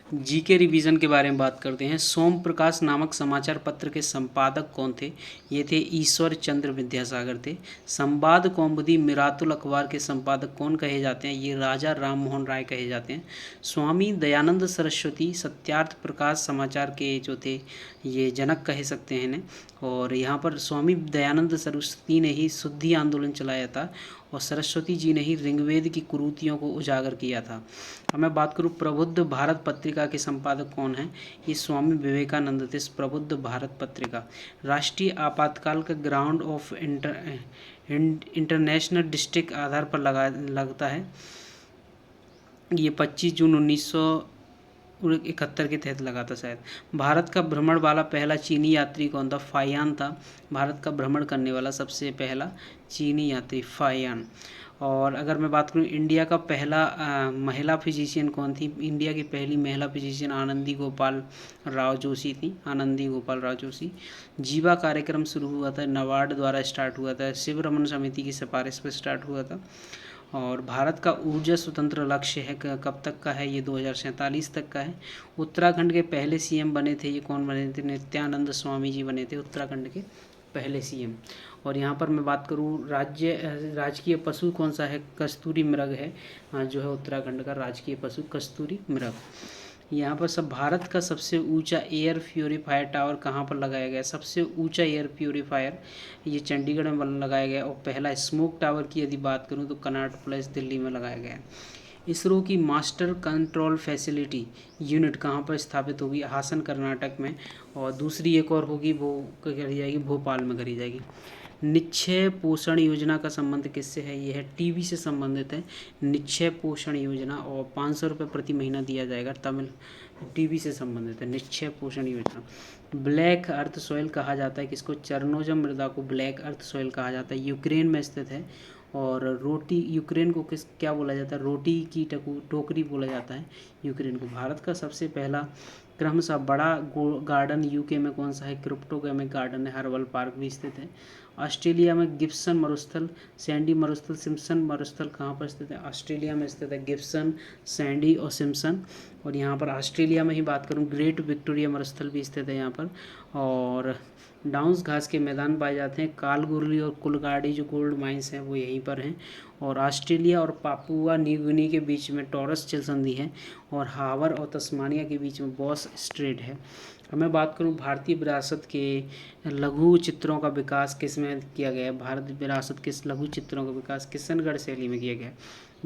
GK revision के बारे में बात करते हैं। सोम प्रकाश नामक समाचार पत्र के संपादक कौन थे? ये थे ईश्वर चंद्र विद्यासागर थे। संवाद कौमुदी मिरातुल अखबार के संपादक कौन कहे जाते हैं? ये राजा राम मोहन राय कहे जाते हैं। स्वामी दयानंद सरस्वती सत्यार्थ प्रकाश समाचार के जो थे ये जनक कह सकते हैं इन्हें। और यहाँ पर स्वामी दयानंद सरस्वती ने ही शुद्धि आंदोलन चलाया था और सरस्वती जी ने ही ऋग्वेद की कुरीतियों को उजागर किया था। अब मैं बात करूँ प्रबुद्ध भारत पत्रिका के संपादक कौन हैं? ये स्वामी विवेकानंद थे। प्रबुद्ध भारत पत्रिका राष्ट्रीय आपातकाल का ग्राउंड ऑफ इंटरनेशनल डिस्ट्रिक्ट आधार पर लगता है। ये 25 जून 1971 के तहत लगा था शायद। भारत का भ्रमण वाला पहला चीनी यात्री कौन था? फायान था। भारत का भ्रमण करने वाला सबसे पहला चीनी यात्री फायान। और अगर मैं बात करूं इंडिया का पहला महिला फिजिशियन कौन थी? इंडिया की पहली महिला फिजिशियन आनंदी गोपाल राव जोशी थी। आनंदी गोपाल राव जोशी। जीवा कार्यक्रम शुरू हुआ था, नाबार्ड द्वारा स्टार्ट हुआ था, शिव रमन समिति की सिफारिश पर स्टार्ट हुआ था। और भारत का ऊर्जा स्वतंत्र लक्ष्य है कब तक का है? ये 2047 तक का है। उत्तराखंड के पहले सीएम बने थे, ये कौन बने थे? नित्यानंद स्वामी जी बने थे उत्तराखंड के पहले सीएम। और यहाँ पर मैं बात करूँ राजकीय पशु कौन सा है? कस्तूरी मृग है जो है उत्तराखंड का राजकीय पशु कस्तूरी मृग। यहाँ पर सब भारत का सबसे ऊंचा एयर प्योरीफायर टावर कहाँ पर लगाया गया? सबसे ऊंचा एयर प्योरीफायर ये चंडीगढ़ में लगाया गया। और पहला स्मोक टावर की यदि बात करूँ तो कनॉट प्लेस दिल्ली में लगाया गया। इसरो की मास्टर कंट्रोल फैसिलिटी यूनिट कहाँ पर स्थापित होगी? हासन कर्नाटक में। और दूसरी एक और होगी वो करी जाएगी भोपाल में करी जाएगी। निक्षय पोषण योजना का संबंध किससे है? ये है टीबी से संबंधित है निक्षय पोषण योजना। और 500 रुपये प्रति महीना दिया जाएगा। तमिल टीबी से संबंधित है निक्षय पोषण योजना। ब्लैक अर्थ सॉइल कहा जाता है किसको? चरनोजम मृदा को ब्लैक अर्थ सॉइल कहा जाता है। यूक्रेन में स्थित है। और रोटी यूक्रेन को क्या बोला जाता है? रोटी की टोकरी बोला जाता है यूक्रेन को। भारत का सबसे पहला क्रमशः बड़ा गार्डन यूके में कौन सा है? क्रिप्टोगेमिक गार्डन है। हर्बल पार्क भी स्थित है। ऑस्ट्रेलिया में गिब्सन मरुस्थल, सैंडी मरुस्थल, सिम्पसन मरुस्थल कहाँ पर स्थित है? ऑस्ट्रेलिया में स्थित है गिब्सन, सैंडी और सिम्पसन। और यहाँ पर ऑस्ट्रेलिया में ही बात करूँ ग्रेट विक्टोरिया मरुस्थल भी स्थित है यहाँ पर। और डाउन्स घास के मैदान पाए जाते हैं। कालगुरली और कुलगाड़ी जो गोल्ड माइंस हैं वो यहीं पर हैं। और ऑस्ट्रेलिया और पापुआ न्यू गिनी के बीच में टॉरस जल संधि है। और हावर और तस्मानिया के बीच में बॉस स्ट्रेट है। अब मैं बात करूं भारतीय विरासत के लघु चित्रों का विकास किस में किया गया है? भारत विरासत के लघु चित्रों का विकास किशनगढ़ शैली में किया गया है।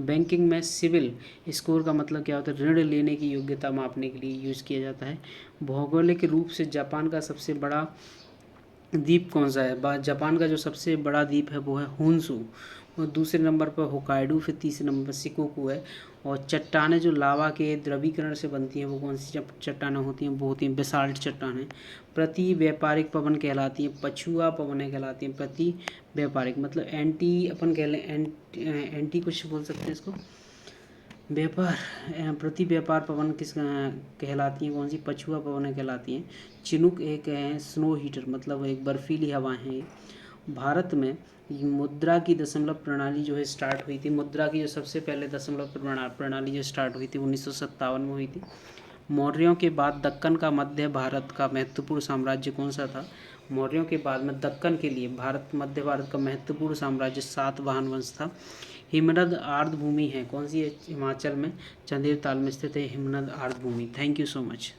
बैंकिंग में सिविल स्कोर का मतलब क्या होता है? ऋण लेने की योग्यता मापने के लिए यूज़ किया जाता है। भौगोलिक रूप से जापान का सबसे बड़ा द्वीप कौन सा है? जापान का जो सबसे बड़ा द्वीप है वो है होन्शू। और दूसरे नंबर पर होकाइडो, फिर तीसरे नंबर पर शिकोकू है। और चट्टानें जो लावा के द्रवीकरण से बनती हैं वो कौन सी चट्टानें होती हैं? वो होती हैं बेसाल्ट चट्टानें। प्रति व्यापारिक पवन कहलाती हैं, पछुआ पवनें कहलाती हैं। प्रति व्यापारिक मतलब एंटी अपन कह लें एंटी कुछ बोल सकते हैं इसको। व्यापार प्रति व्यापार पवन किस कहलाती हैं? कौन सी? पछुआ पवनें कहलाती हैं। चिनुक एक है स्नो हीटर मतलब एक बर्फीली हवाएं हैं। भारत में मुद्रा की दशमलव प्रणाली जो है स्टार्ट हुई थी। मुद्रा की जो सबसे पहले दशमलव प्रणाली जो स्टार्ट हुई थी 1957 में हुई थी। मौर्यों के बाद दक्कन का मध्य भारत का महत्वपूर्ण साम्राज्य कौन सा था? मौर्यों के बाद में दक्कन के लिए मध्य भारत का महत्वपूर्ण साम्राज्य सातवाहन वंश था। हिमनद आर्द्र भूमि है कौन सी है? हिमाचल में चंदेरताल में स्थित है हिमनद आर्द्र भूमि। Thank you so much.